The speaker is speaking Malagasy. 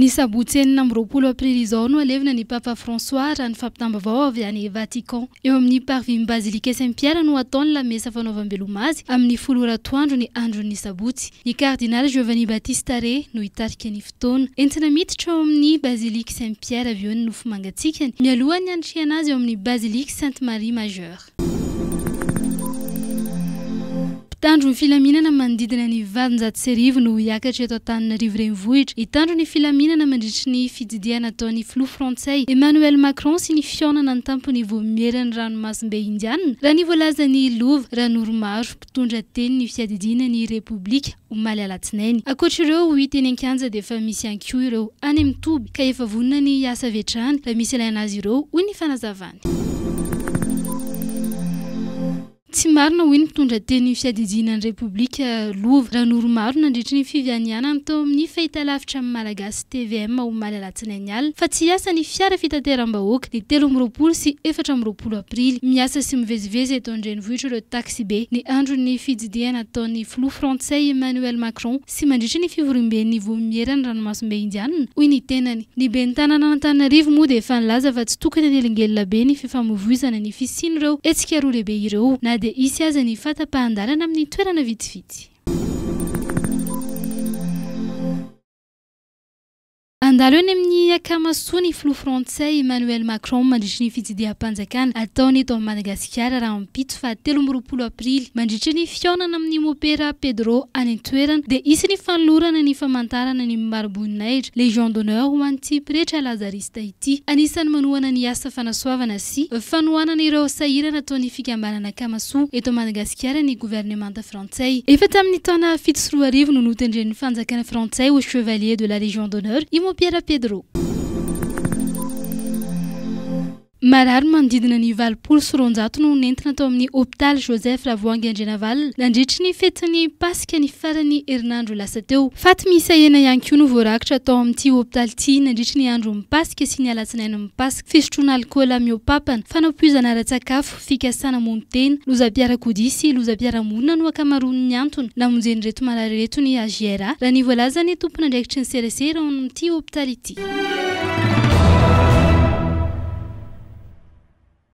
Ny sabotsy enina amby roapolo aprily izao no alevina ny Papa François raha ny fampitambavao avy any Vatican. Eo amin'ny parvis Basilique Saint-Pierre no ataony la mesa fanaovam-beloma azy amin'ny folo ratoandro ny andron'ny sabotsy. Ny cardinal Giovanni Battista Re no hitarika ny fotoana. Entina miditra ao amin'ny Basilique Saint-Pierre avy eo ny nofo mangatsikany, mialoha ny andriana azy eo amin'ny Basilique Sainte Marie Majeure. Tandro ny filaminana manodidina ny 27 no hiakatra eto Antananarivo renivohitra. Hitandro ny filaminana mandritry ny fididiana ataon'ny filoha frantsay Emmanuel Macron sy ny fionana ny tampony voamierany ranomasimbe indiana raha ny voalazan'ny Louvre ranoro maro mpitondra teny ny fiadidiana ny Repoblika omaly alatsinainy. Ankoatr'ireo hiteny an-kanja dia efa misy ihany koa ireo any amin'ny Toby ka efa vonona ny asa vetrany raha misy ilaina azy ireo hoy ny fanazavany. Tsy marina hoy ny mpitondra teny ny fiadidiana ny Repoblika Louvre ranoro maro nandritry ny fivianianany tao amin'ny fahitalavitra amin'ny Malagasy TVM omaly alatsinainy alina fa tsy hiasa ny fiara fitateram-bahoaka ny 13 sy 14 aprily. Miasa sy mivezivezy eto an-drenivohitra ireo taxi be ny andron'ny fididiana ataon'ny filoha frantsay Emmanuel Macron sy mandritry ny fivorimben'ny voamierany ranomasimbe indiana hoy ny tenany. Ny ben'ny tanàna Antananarivo moa dia efa nilaza fa tsy tokony hanelingelina be ny fifamoivoizana ny fisian'ireo hetsika roa lehibe ireo na dia isy aza ny fatapahan-dalana amin'ny toerana vitsivitsy. Andalo eny amin'ny akamasoa ny filoha frantsay Emmanuel Macron mandritry ny fitsidiam-panjakana ataony eto Madagasikara raha ampito fa 13 aprily mandritry ny fionana amin'ny mopera Pedro any an-toerana dia isy ny fanolorana ny famantarana ny Marboninaitra Légion d'honneur ho an'ity pretra lazarista ity. Anisan'ny manohana ny asa fanasoavana sy fanohanana ireo sahirana ataon'ny fikambanana akamasoa eto Madagasikara ny gouvernemanta frantsay. Efa tamin'ny taona 7 no notendren'ny fanjakana frantsay au chevalier de la Légion d'honneur Pierre Pedro. Marary manodidina ny 20 no nentina tao amin'ny hôpital Joseph Ravoahangy Andrenavalona nandritry ny fetin'ny Pasika ny farany herinandro lasa teo. Faty misy ahena ihany koa no voarakitra tao amin'ity hôpital ity nandritry ny andro mipasika sy ny alatsinainy mipasika. Fisotroana alkôla miopapana, fanampihozana ara-tsakafo, fikasana montena, lozam-piarakodia sy lozam-piarahamonina no akamaroan'ny antony namonjeny reto marary reto ny AGRA raha ny voalazany tompon'andraikitry ny serasera ao amin'ity hôpital ity.